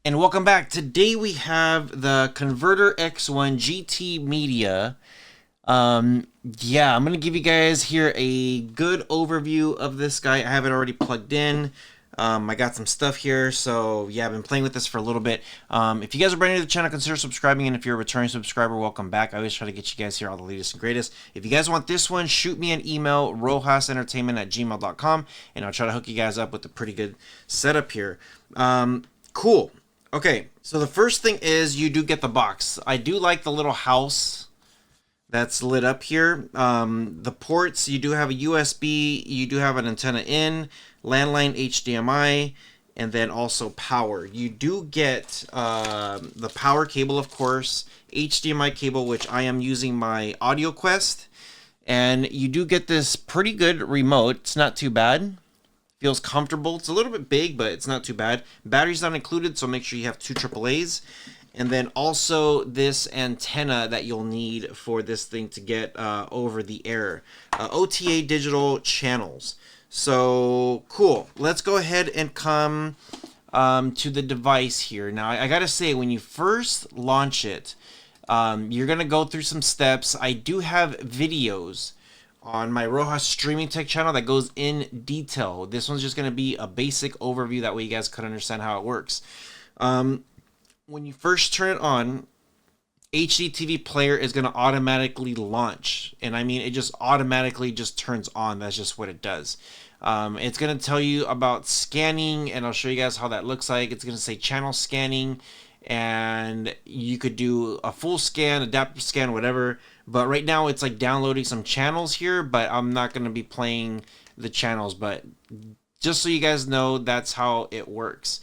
And welcome back. Today we have the Converter X1 GTmedia. Yeah, I'm going to give you guys here a good overview of this guy. I have it already plugged in. I got some stuff here, so yeah, I've been playing with this for a little bit. If you guys are brand new to the channel, consider subscribing, and if you're a returning subscriber, welcome back. I always try to get you guys here all the latest and greatest. If you guys want this one, shoot me an email, rohasentertainment@gmail.com, and I'll try to hook you guys up with a pretty good setup here. Cool. Okay, so the first thing is you do get the box. I do like the little house that's lit up here. The ports, you do have a USB, you do have an antenna in, landline HDMI, and then also power. You do get the power cable, of course, HDMI cable, which I am using my Audio Quest, and you do get this pretty good remote. It's not too bad. Feels comfortable. It's a little bit big, but it's not too bad. Battery's not included, so make sure you have two AAAs. And then also this antenna that you'll need for this thing to get over the air. OTA digital channels. So, cool. Let's go ahead and come to the device here. Now, I gotta say, when you first launch it, you're gonna go through some steps. I do have videos on my Rohas Streaming Tech channel that goes in detail. This one's just going to be a basic overview, that way you guys could understand how it works. When you first turn it on, HDTV player is going to automatically launch, and I mean it just automatically just turns on. That's just what it does. It's going to tell you about scanning, and I'll show you guys how that looks like. It's going to say channel scanning, and you could do a full scan, adaptive scan, whatever. But right now it's like downloading some channels here, but I'm not going to be playing the channels. But just so you guys know, that's how it works.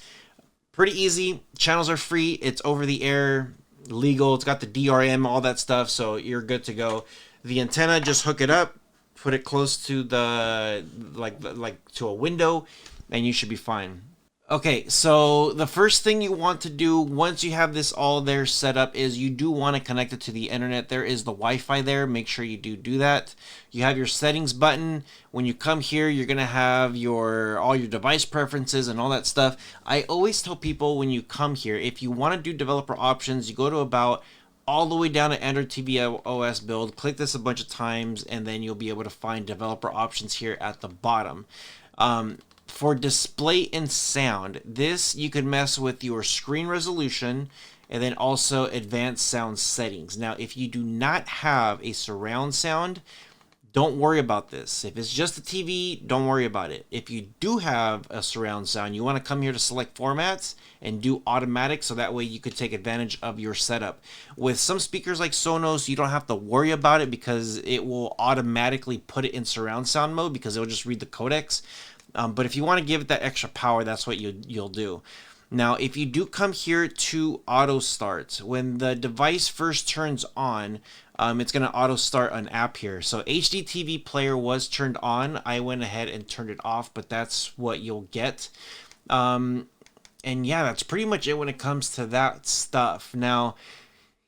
Pretty easy. Channels are free. It's over the air, legal. It's got the DRM, all that stuff, so you're good to go. The antenna, just hook it up, put it close to the like to a window, and you should be fine. Okay, so the first thing you want to do once you have this all there set up is you do want to connect it to the internet. There is the Wi-Fi there. Make sure you do that. You have your settings button. When you come here, you're going to have all your device preferences and all that stuff. I always tell people when you come here, if you want to do developer options, you go to about all the way down to Android TV OS build. Click this a bunch of times, and then you'll be able to find developer options here at the bottom. For display and sound, this you could mess with your screen resolution and then also advanced sound settings. Now, if you do not have a surround sound, don't worry about this. If it's just a TV, don't worry about it. If you do have a surround sound, you want to come here to select formats and do automatic, so that way you could take advantage of your setup. With some speakers like Sonos, you don't have to worry about it because it will automatically put it in surround sound mode because it'll just read the codecs. But if you want to give it that extra power, that's what you'll do. Now, if you do come here to auto start, when the device first turns on, it's going to auto start an app here. So HDTV player was turned on. I went ahead and turned it off, but that's what you'll get. And yeah, that's pretty much it when it comes to that stuff. Now,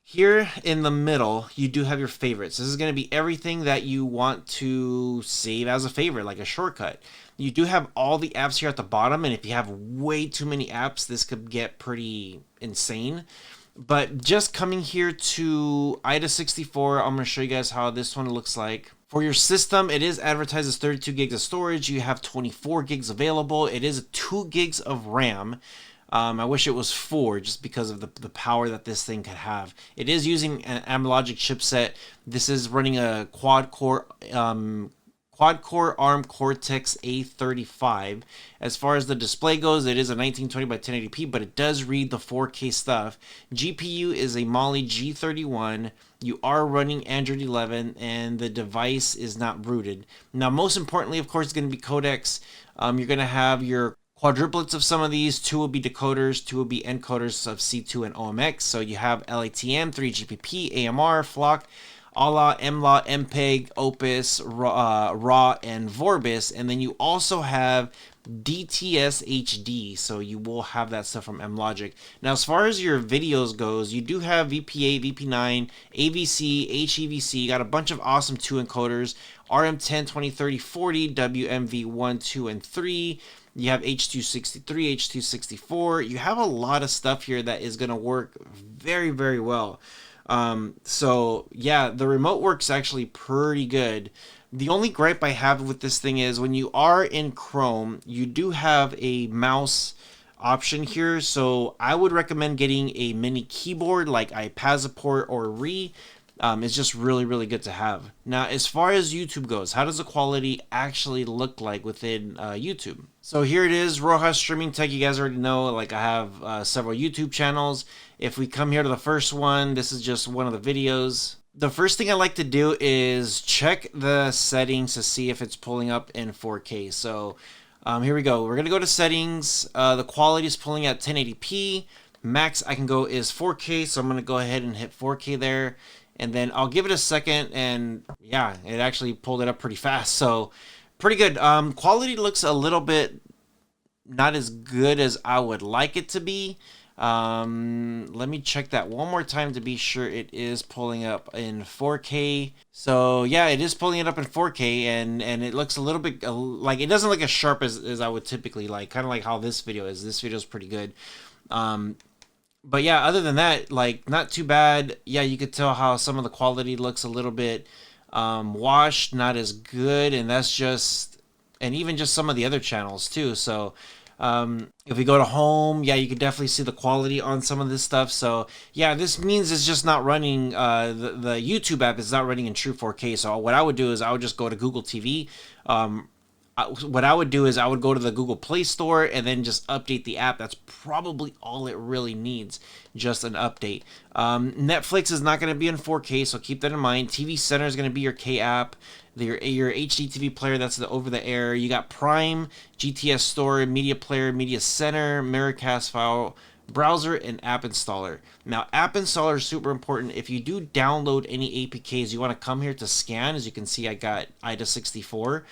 here in the middle, you do have your favorites. This is going to be everything that you want to save as a favorite, like a shortcut. You do have all the apps here at the bottom, and if you have way too many apps, this could get pretty insane. But just coming here to IDA64, I'm going to show you guys how this one looks like. For your system, it is advertised as 32 gigs of storage. You have 24 gigs available. It is 2 gigs of RAM. I wish it was 4 just because of the power that this thing could have. It is using an Amlogic chipset. This is running a quad-core ARM Cortex A35. As far as the display goes, it is a 1920 by 1080p, but it does read the 4K stuff. GPU is a Mali G31. You are running Android 11, and the device is not rooted. Now, most importantly, of course, it's going to be codecs. You're going to have your quadruplets of some of these. 2 will be decoders, 2 will be encoders of C2 and OMX. So you have LATM, 3GPP, AMR, FLOC, ALA, MLA, MPEG, Opus, RAW, and Vorbis. And then you also have DTS HD, so you will have that stuff from Amlogic. Now, as far as your videos goes, you do have VP8, VP9, AVC, HEVC. You got a bunch of awesome 2 encoders, RM10, 20, 30, 40, WMV1, 2, and 3. You have H.263, H.264. You have a lot of stuff here that is going to work very, very well. So yeah, the remote works actually pretty good. The only gripe I have with this thing is when you are in Chrome, you do have a mouse option here. So I would recommend getting a mini keyboard like iPassport or Re. It's just really, really good to have. Now, as far as YouTube goes, how does the quality actually look like within YouTube? So here it is, Rohas Streaming Tech. You guys already know, like I have several YouTube channels. If we come here to the first one, this is just one of the videos. The first thing I like to do is check the settings to see if it's pulling up in 4K. So here we go. We're going to go to settings. The quality is pulling at 1080p. Max I can go is 4K, so I'm going to go ahead and hit 4K there. And then I'll give it a second, and yeah, it actually pulled it up pretty fast. So pretty good. Quality looks a little bit not as good as I would like it to be. Let me check that one more time to be sure it is pulling up in 4K. So yeah, it is pulling it up in 4K, and it looks a little bit like it doesn't look as sharp as I would typically like, kind of like how this video is. This video is pretty good. But yeah, other than that, like, not too bad. Yeah, you could tell how some of the quality looks a little bit washed, not as good, and that's just, and even just some of the other channels too. So if we go to home, yeah, you can definitely see the quality on some of this stuff. So yeah, this means it's just not running, the YouTube app is not running in true 4K. So what I would do is I would just go to Google TV. What I would do is I would go to the Google Play Store and then just update the app. That's probably all it really needs, just an update. Netflix is not going to be in 4K, so keep that in mind. TV Center is going to be your K app. Your HDTV player, that's the over-the-air. You got Prime, GTS Store, Media Player, Media Center, Miracast File, Browser, and App Installer. Now, App Installer is super important. If you do download any APKs, you want to come here to scan. As you can see, I got IDA64.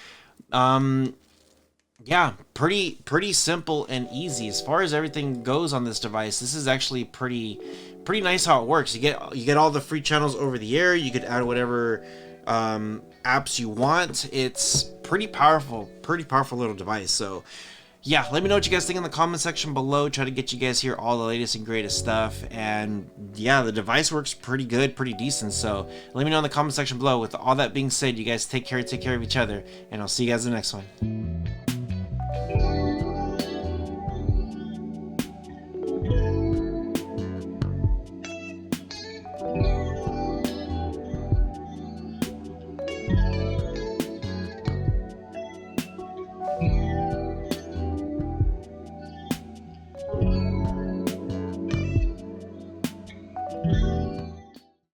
Yeah, pretty simple and easy as far as everything goes on this device. This is actually pretty nice how it works. You get all the free channels over the air. You could add whatever apps you want. It's pretty powerful little device. So yeah, let me know what you guys think in the comment section below. Try to get you guys here all the latest and greatest stuff. And yeah, the device works pretty good, pretty decent. So let me know in the comment section below. With all that being said, you guys take care of each other, and I'll see you guys in the next one.